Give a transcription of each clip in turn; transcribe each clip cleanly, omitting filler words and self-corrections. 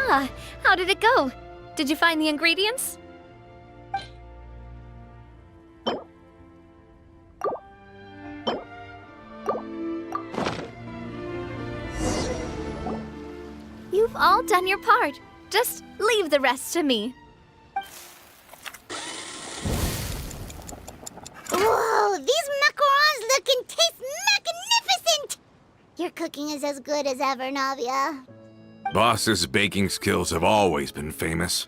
Ah, how did it go? Did you find the ingredients? You've all done your part. Just leave the rest to me. Whoa, these macarons look and taste magnificent! Your cooking is as good as ever, Navia. Boss's baking skills have always been famous.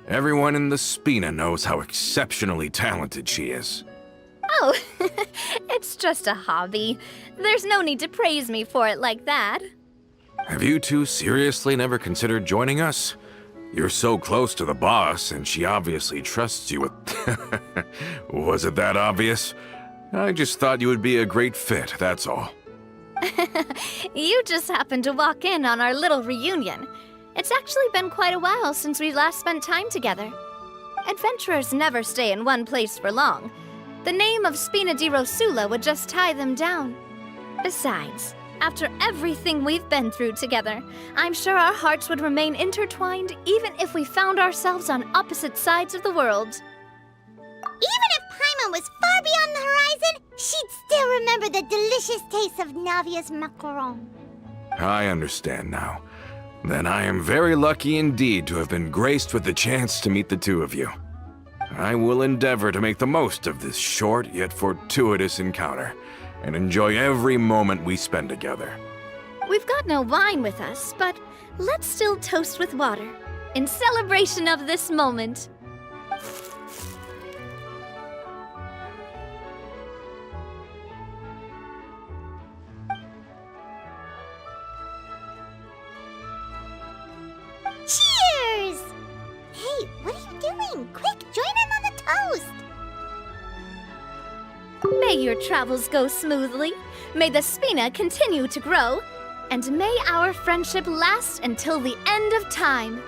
Everyone in the Spina knows how exceptionally talented she is. Oh, it's just a hobby. There's no need to praise me for it like that. Have you two seriously never considered joining us? You're so close to the boss, and she obviously trusts you with... Was it that obvious? I just thought you would be a great fit, that's all. You just happened to walk in on our little reunion. It's actually been quite a while since we last spent time together. Adventurers never stay in one place for long. The name of Spina di Rosula would just tie them down. Besides, after everything we've been through together, I'm sure our hearts would remain intertwined even if we found ourselves on opposite sides of the world. Even if Paimon was far beyond the horizon, she'd still remember the delicious taste of Navia's macaron. I understand now. Then I am very lucky indeed to have been graced with the chance to meet the two of you. I will endeavor to make the most of this short yet fortuitous encounter, and enjoy every moment we spend together. We've got no wine with us, but let's still toast with water, in celebration of this moment. Cheers! Hey, what are you doing? Quick, join in on the toast! May your travels go smoothly, may the Spina continue to grow, and may our friendship last until the end of time.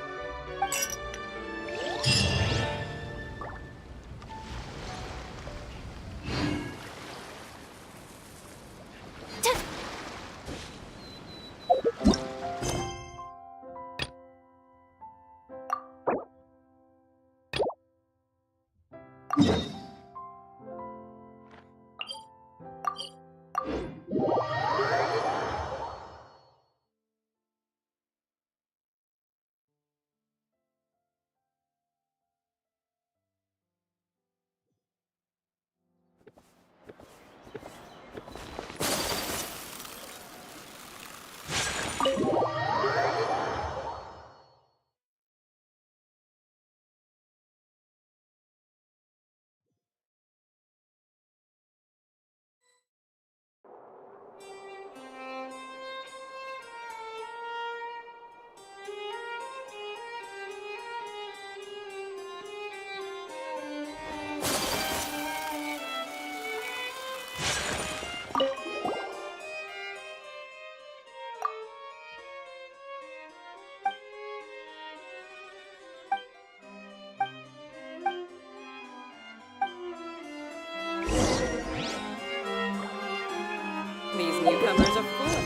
These newcomers are full.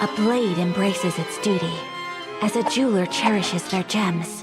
A blade embraces its duty, as a jeweler cherishes their gems.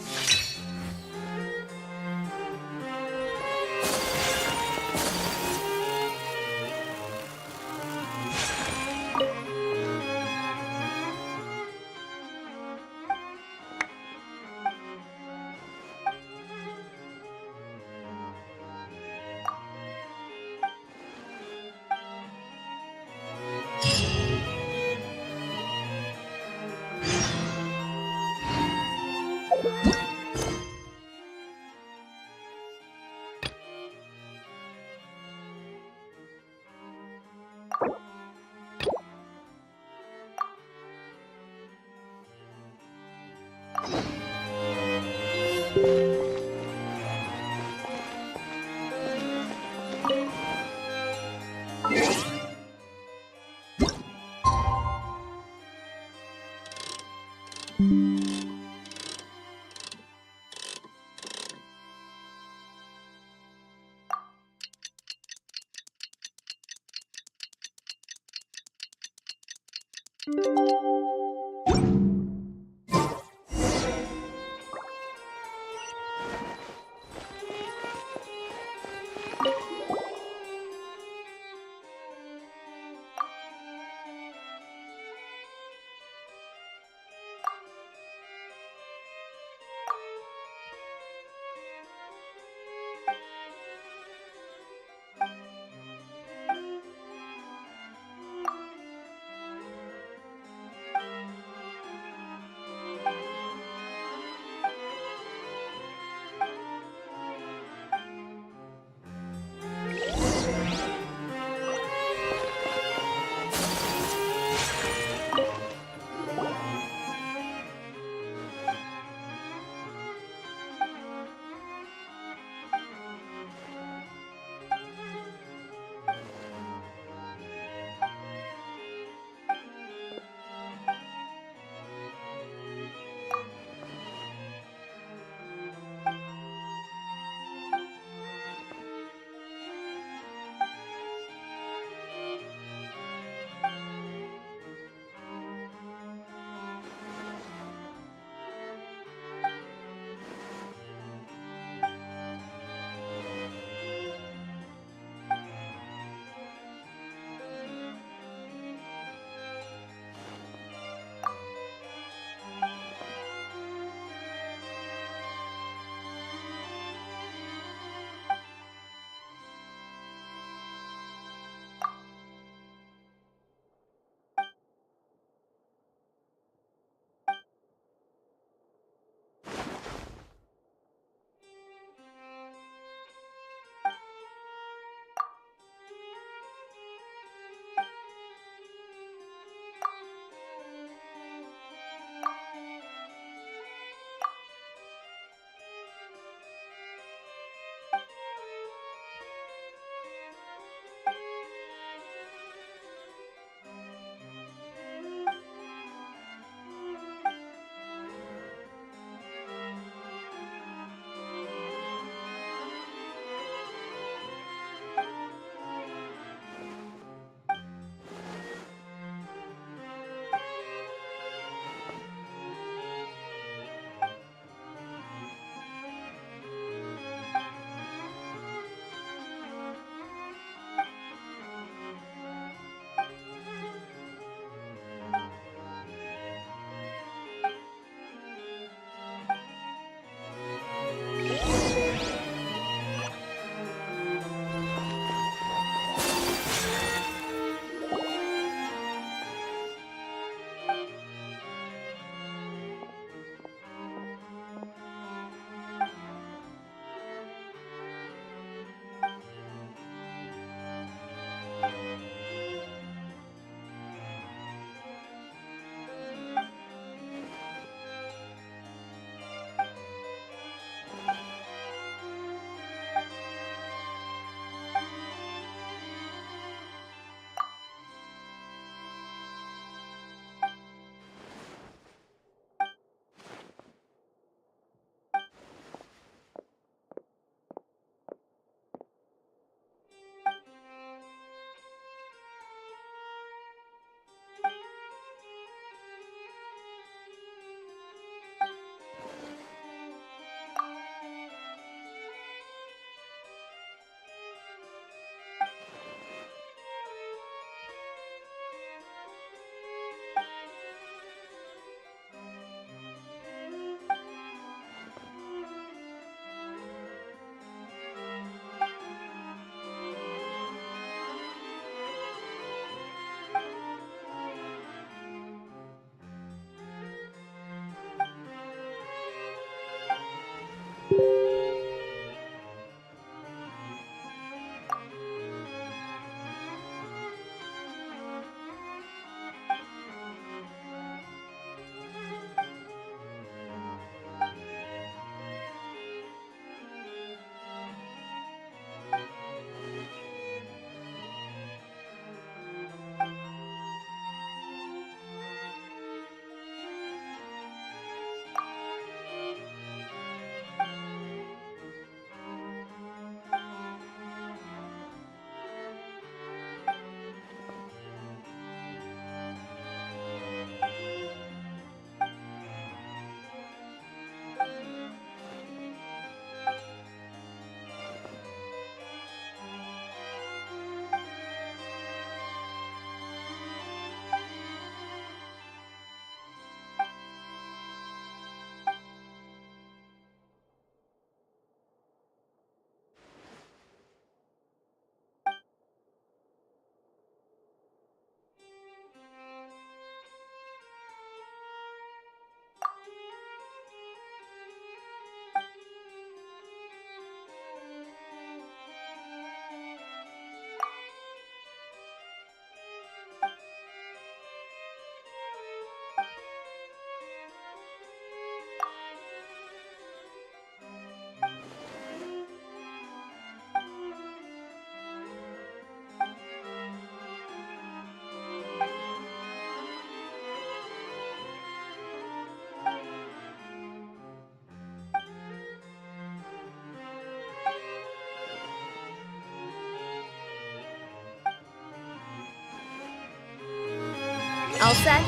All set?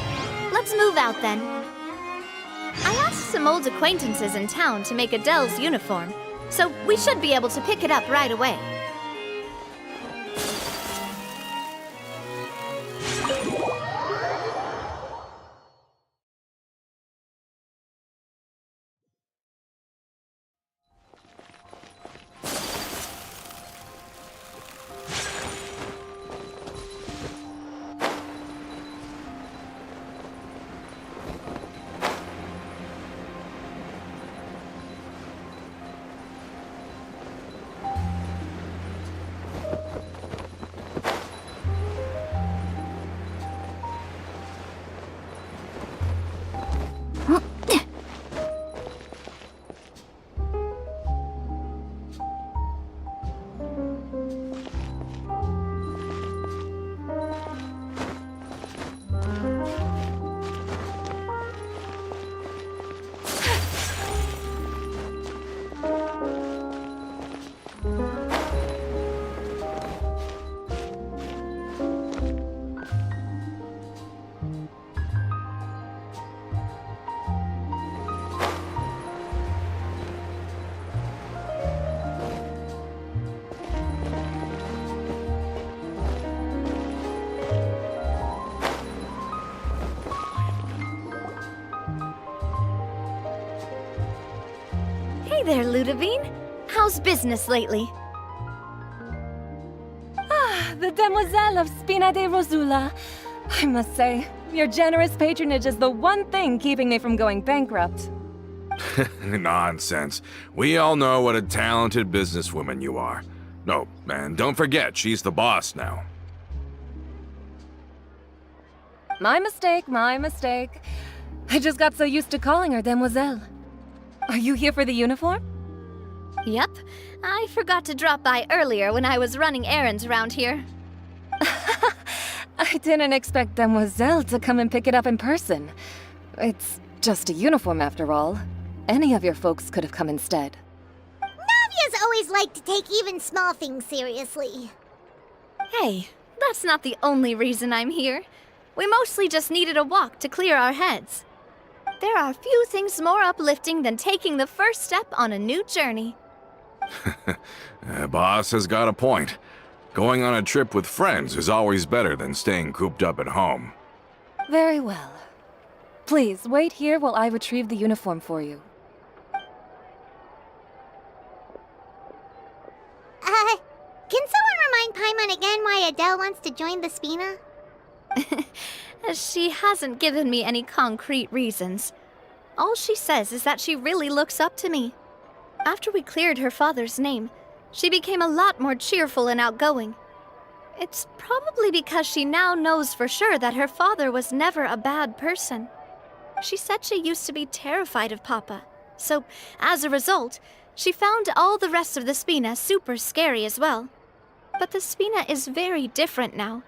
Let's move out then. I asked some old acquaintances in town to make Adele's uniform, so we should be able to pick it up right away. Hey there, Ludovine. How's business lately? The Demoiselle of Spina de Rosula. I must say, your generous patronage is the one thing keeping me from going bankrupt. Nonsense. We all know what a talented businesswoman you are. No, and don't forget, she's the boss now. My mistake, my mistake. I just got so used to calling her Demoiselle. Are you here for the uniform? Yep. I forgot to drop by earlier when I was running errands around here. I didn't expect Demoiselle to come and pick it up in person. It's just a uniform after all. Any of your folks could have come instead. Navia's always liked to take even small things seriously. Hey, that's not the only reason I'm here. We mostly just needed a walk to clear our heads. There are few things more uplifting than taking the first step on a new journey. Boss has got a point. Going on a trip with friends is always better than staying cooped up at home. Very well. Please, wait here while I retrieve the uniform for you. Can someone remind Paimon again why Adele wants to join the Spina? She hasn't given me any concrete reasons. All she says is that she really looks up to me. After we cleared her father's name, she became a lot more cheerful and outgoing. It's probably because she now knows for sure that her father was never a bad person. She said she used to be terrified of Papa, so as a result, she found all the rest of the Spina super scary as well. But the Spina is very different now.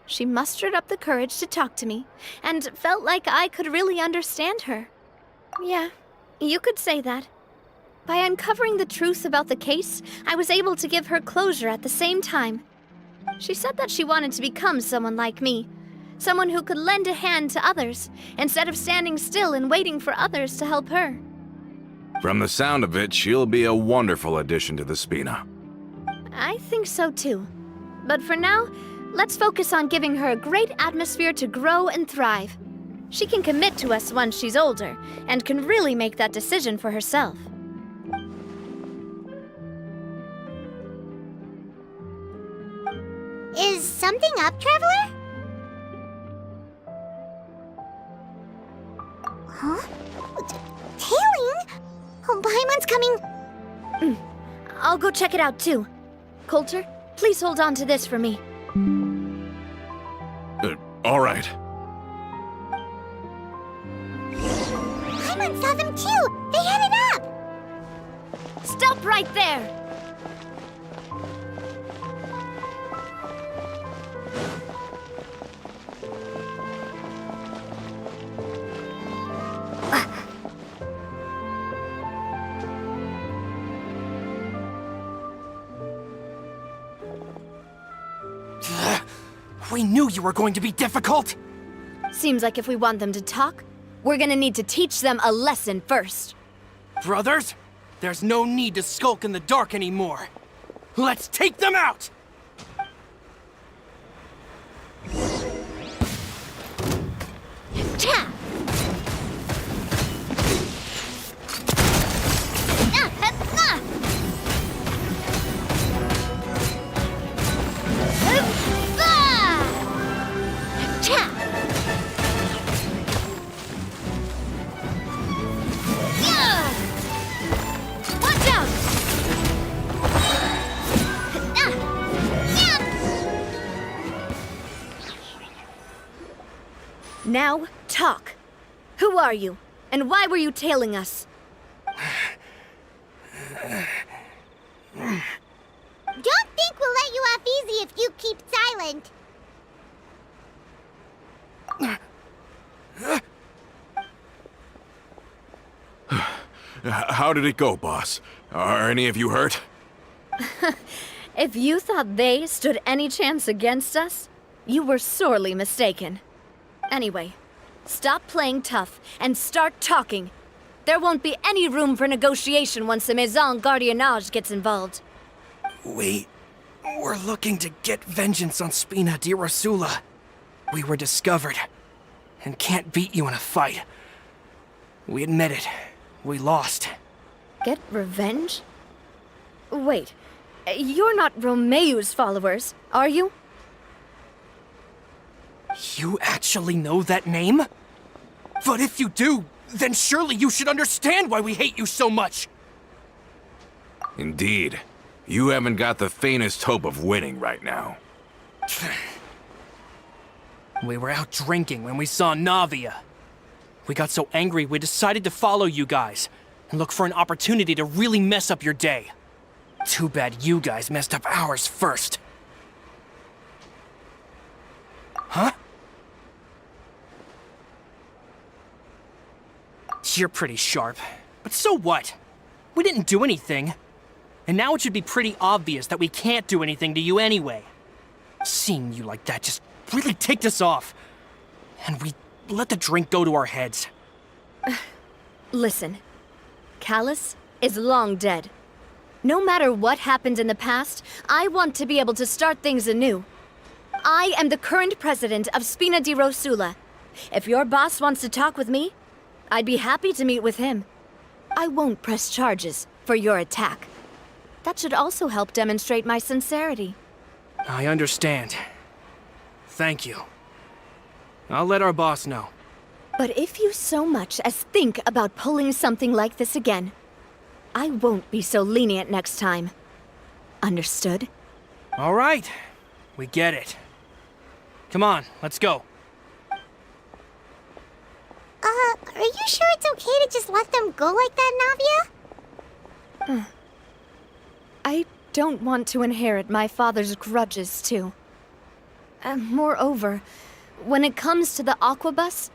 She mustered up the courage to talk to me, and felt like I could really understand her. Yeah, you could say that. By uncovering the truth about the case, I was able to give her closure at the same time. She said that she wanted to become someone like me, someone who could lend a hand to others, instead of standing still and waiting for others to help her. From the sound of it, she'll be a wonderful addition to the Spina. I think so too. But for now, let's focus on giving her a great atmosphere to grow and thrive. She can commit to us once she's older, and can really make that decision for herself. Is something up, Traveler? Huh? Tailing? Oh, Paimon's coming. I'll go check it out too. Coulter, please hold on to this for me. All right. Paimon saw them too! They headed up! Stop right there! We knew you were going to be difficult! Seems like if we want them to talk, we're gonna need to teach them a lesson first. Brothers, there's no need to skulk in the dark anymore. Let's take them out! Cha! Watch out! Now, talk. Who are you? And why were you tailing us? Don't think we'll let you off easy if you keep silent. How did it go, boss? Are any of you hurt? If you thought they stood any chance against us, you were sorely mistaken. Anyway, stop playing tough and start talking. There won't be any room for negotiation once the Maison Gardiennage gets involved. We're looking to get vengeance on Spina di Rosula. We were discovered, and can't beat you in a fight. We admit it. We lost. Get revenge? Wait, you're not Romeu's followers, are you? You actually know that name? But if you do, then surely you should understand why we hate you so much! Indeed. You haven't got the faintest hope of winning right now. We were out drinking when we saw Navia. We got so angry we decided to follow you guys and look for an opportunity to really mess up your day. Too bad you guys messed up ours first. Huh? You're pretty sharp, but so what? We didn't do anything. And now it should be pretty obvious that we can't do anything to you anyway. Seeing you like that just really ticked us off. And we let the drink go to our heads. Listen, Callus is long dead. No matter what happened in the past, I want to be able to start things anew. I am the current president of Spina di Rosula. If your boss wants to talk with me, I'd be happy to meet with him. I won't press charges for your attack. That should also help demonstrate my sincerity. I understand. Thank you. I'll let our boss know. But if you so much as think about pulling something like this again, I won't be so lenient next time. Understood? All right. We get it. Come on, let's go. Are you sure it's okay to just let them go like that, Navia? I don't want to inherit my father's grudges, too. Moreover, when it comes to the Aquabus,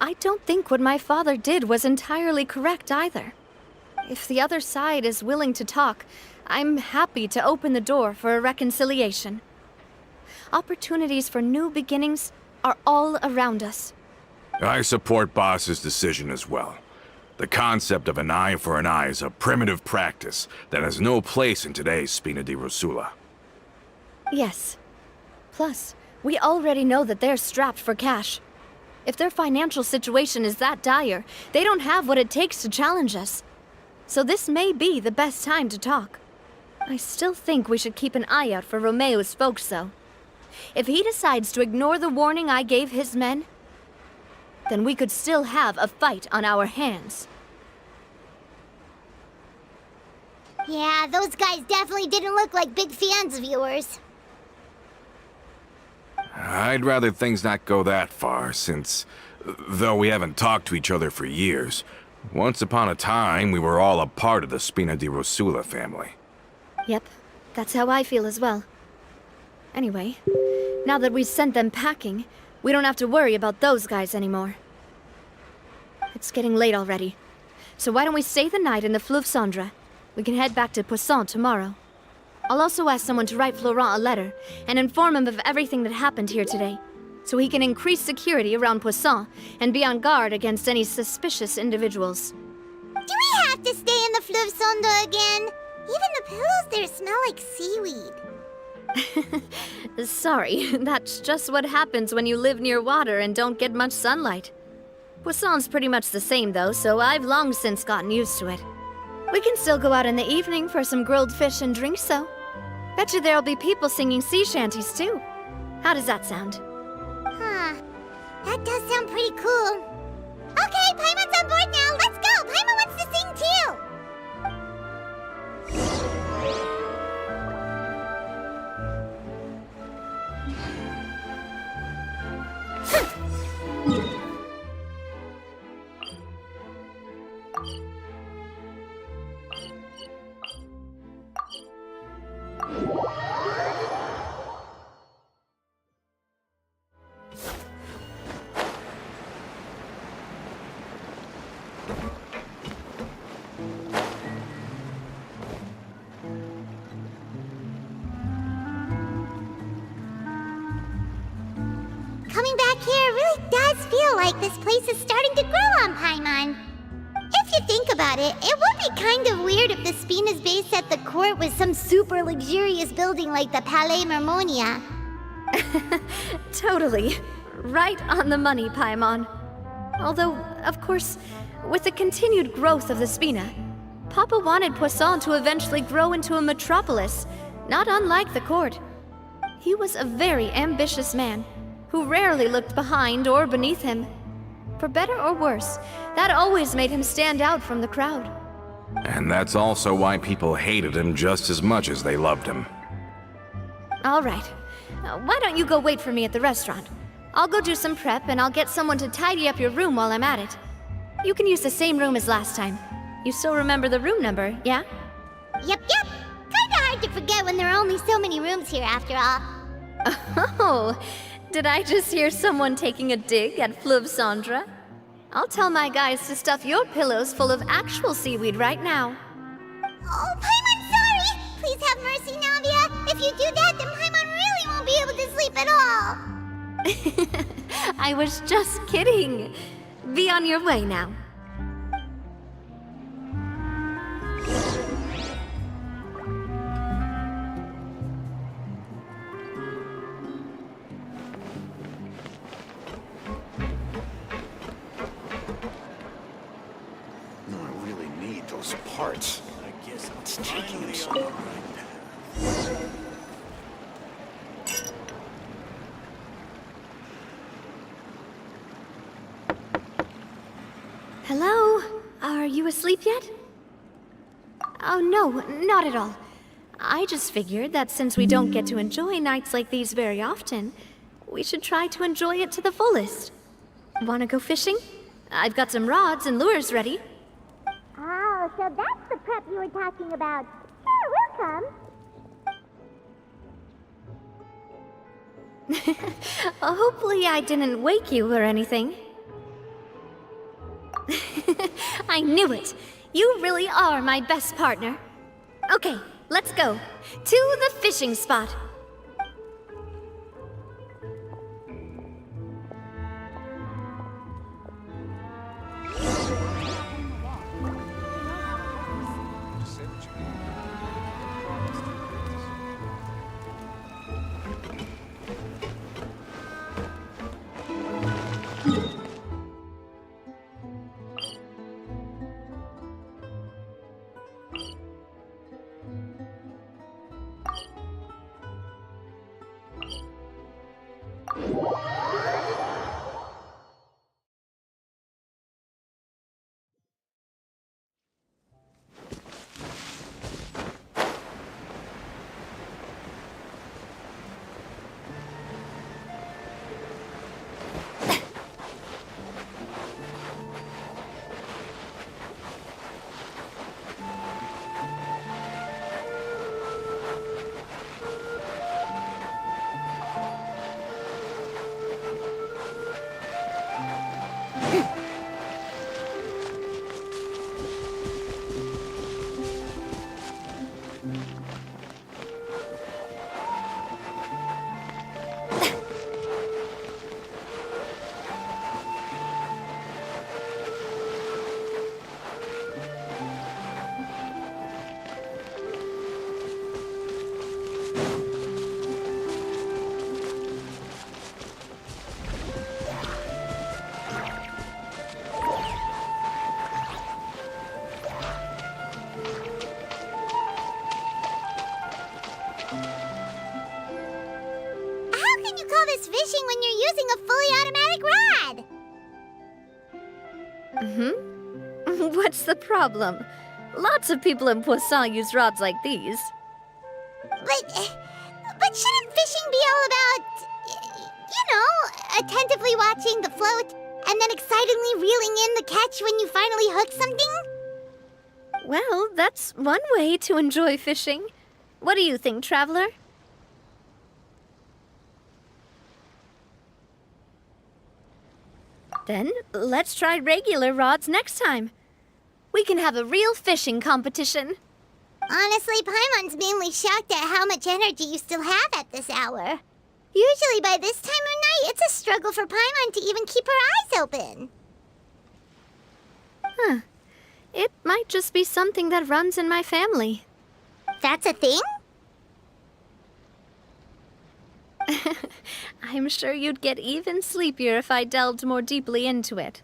I don't think what my father did was entirely correct either. If the other side is willing to talk, I'm happy to open the door for a reconciliation. Opportunities for new beginnings are all around us. I support Boss's decision as well. The concept of an eye for an eye is a primitive practice that has no place in today's Spina di Rosula. Yes. Plus, we already know that they're strapped for cash. If their financial situation is that dire, they don't have what it takes to challenge us. So this may be the best time to talk. I still think we should keep an eye out for Romeu's folks, though. If he decides to ignore the warning I gave his men, then we could still have a fight on our hands. Yeah, those guys definitely didn't look like big fans of yours. I'd rather things not go that far, since, though we haven't talked to each other for years, once upon a time we were all a part of the Spina di Rosula family. Yep, that's how I feel as well. Anyway, now that we've sent them packing, we don't have to worry about those guys anymore. It's getting late already, so why don't we stay the night in the Fleuve Cendre? We can head back to Poisson tomorrow. I'll also ask someone to write Florent a letter and inform him of everything that happened here today, so he can increase security around Poisson and be on guard against any suspicious individuals. Do we have to stay in the Fleuve Sonda again? Even the pillows there smell like seaweed. Sorry, that's just what happens when you live near water and don't get much sunlight. Poisson's pretty much the same though, so I've long since gotten used to it. We can still go out in the evening for some grilled fish and drinks though. Bet you there'll be people singing sea shanties too. How does that sound? Huh. That does sound pretty cool. Okay, Paimon's on board now. Let's go. Paimon wants to sing too. Coming back here really does feel like this place is starting to grow on Paimon. If you think about it, it would be kind of weird if the Spina's base at the court was some super luxurious building like the Palais Mermonia. Totally. Right on the money, Paimon. Although, of course, with the continued growth of the Spina, Papa wanted Poisson to eventually grow into a metropolis, not unlike the court. He was a very ambitious man, who rarely looked behind or beneath him. For better or worse, that always made him stand out from the crowd. And that's also why people hated him just as much as they loved him. All right. Why don't you go wait for me at the restaurant? I'll go do some prep and I'll get someone to tidy up your room while I'm at it. You can use the same room as last time. You still remember the room number, yeah? Yep. Kinda hard to forget when there are only so many rooms here after all. Oh, did I just hear someone taking a dig at Fleuve Sandra? I'll tell my guys to stuff your pillows full of actual seaweed right now. Oh, Paimon, sorry! Please have mercy, Navia. If you do that, then Paimon really won't be able to sleep at all. I was just kidding. Be on your way now. No, I really need those parts. I guess it's taking him so long. Hello? Are you asleep yet? Oh no, not at all. I just figured that since we don't get to enjoy nights like these very often, we should try to enjoy it to the fullest. Wanna go fishing? I've got some rods and lures ready. Oh, so that's the prep you were talking about. Sure, we'll come. Hopefully I didn't wake you or anything. I knew it! You really are my best partner. Okay, let's go. To the fishing spot. all this fishing when you're using a fully automatic rod? What's the problem? Lots of people in Poisson use rods like these. But shouldn't fishing be all about, attentively watching the float and then excitedly reeling in the catch when you finally hook something? Well, that's one way to enjoy fishing. What do you think, Traveler? Then, let's try regular rods next time. We can have a real fishing competition. Honestly, Paimon's mainly shocked at how much energy you still have at this hour. Usually by this time of night, it's a struggle for Paimon to even keep her eyes open. Huh. It might just be something that runs in my family. That's a thing? I'm sure you'd get even sleepier if I delved more deeply into it.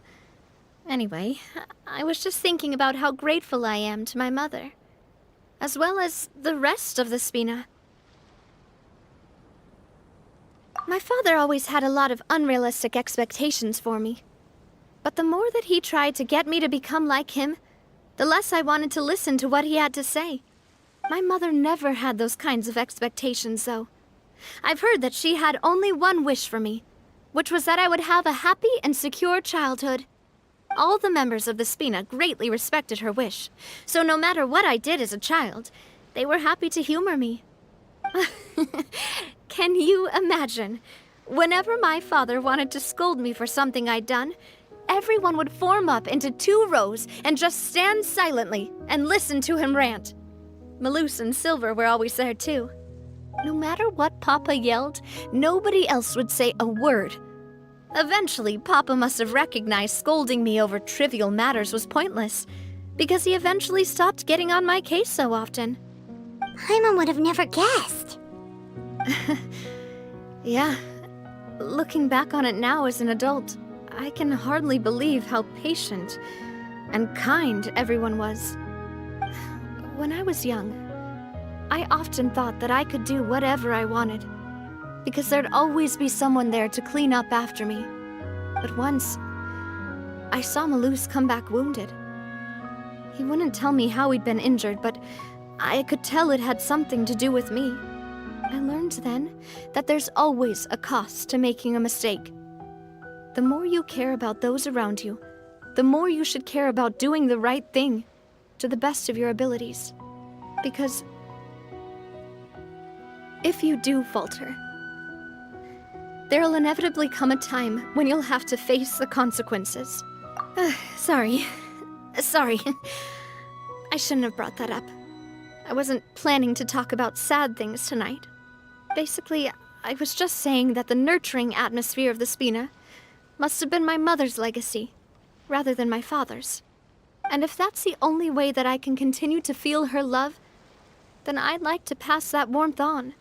Anyway, I was just thinking about how grateful I am to my mother, as well as the rest of the Spina. My father always had a lot of unrealistic expectations for me. But the more that he tried to get me to become like him, the less I wanted to listen to what he had to say. My mother never had those kinds of expectations, though. I've heard that she had only one wish for me, which was that I would have a happy and secure childhood. All the members of the Spina greatly respected her wish, so no matter what I did as a child, they were happy to humor me. Can you imagine? Whenever my father wanted to scold me for something I'd done, everyone would form up into 2 rows and just stand silently and listen to him rant. Malouse and Silver were always there too. No matter what Papa yelled, nobody else would say a word. Eventually, Papa must have recognized scolding me over trivial matters was pointless, because he eventually stopped getting on my case so often. Paimon would have never guessed. Yeah. Looking back on it now as an adult, I can hardly believe how patient and kind everyone was. When I was young, I often thought that I could do whatever I wanted, because there'd always be someone there to clean up after me. But once, I saw Malouse come back wounded. He wouldn't tell me how he'd been injured, but I could tell it had something to do with me. I learned then that there's always a cost to making a mistake. The more you care about those around you, the more you should care about doing the right thing to the best of your abilities. Because if you do falter, there'll inevitably come a time when you'll have to face the consequences. Sorry. I shouldn't have brought that up. I wasn't planning to talk about sad things tonight. Basically, I was just saying that the nurturing atmosphere of the Spina must have been my mother's legacy, rather than my father's. And if that's the only way that I can continue to feel her love, then I'd like to pass that warmth on.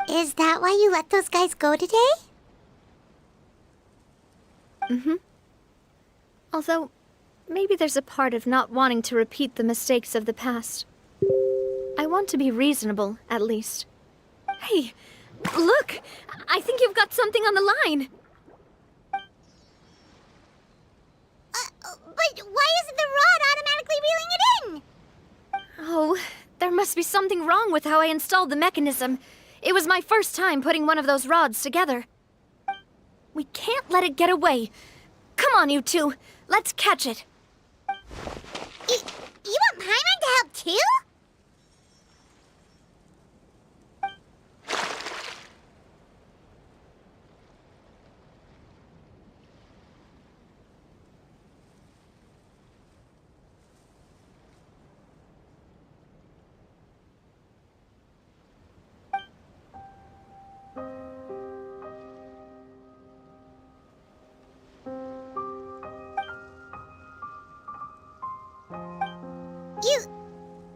Is that why you let those guys go today? Although, maybe there's a part of not wanting to repeat the mistakes of the past. I want to be reasonable, at least. Hey, look! I think you've got something on the line! But why isn't the rod automatically reeling it in? Oh, there must be something wrong with how I installed the mechanism. It was my first time putting one of those rods together. We can't let it get away. Come on, you two. Let's catch it. You want Paimon to help too?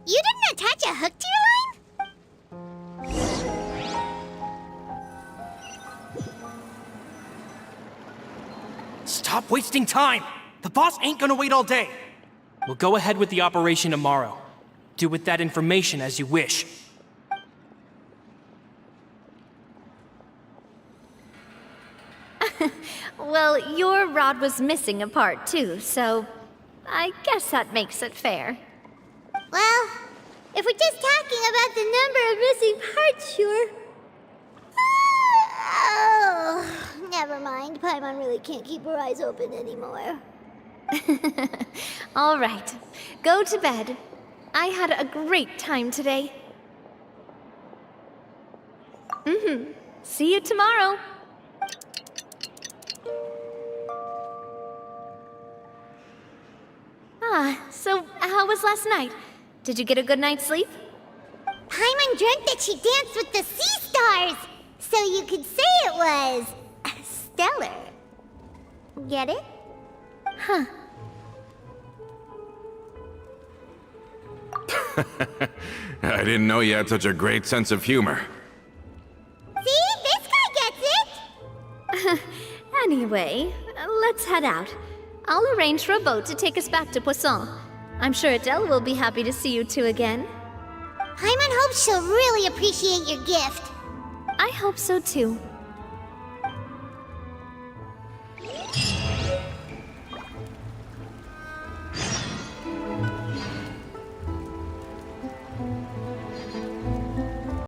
You didn't attach a hook to your line? Stop wasting time! The boss ain't gonna wait all day. We'll go ahead with the operation tomorrow. Do with that information as you wish. Well, your rod was missing a part too, so I guess that makes it fair. Well, if we're just talking about the number of missing parts, sure. Oh, never mind. Paimon really can't keep her eyes open anymore. All right, go to bed. I had a great time today. See you tomorrow. So how was last night? Did you get a good night's sleep? Paimon dreamt that she danced with the sea stars, so you could say it was stellar. Get it? Huh. I didn't know you had such a great sense of humor. See? This guy gets it! Anyway, let's head out. I'll arrange for a boat to take us back to Poisson. I'm sure Adele will be happy to see you two again. Paimon hopes she'll really appreciate your gift. I hope so too.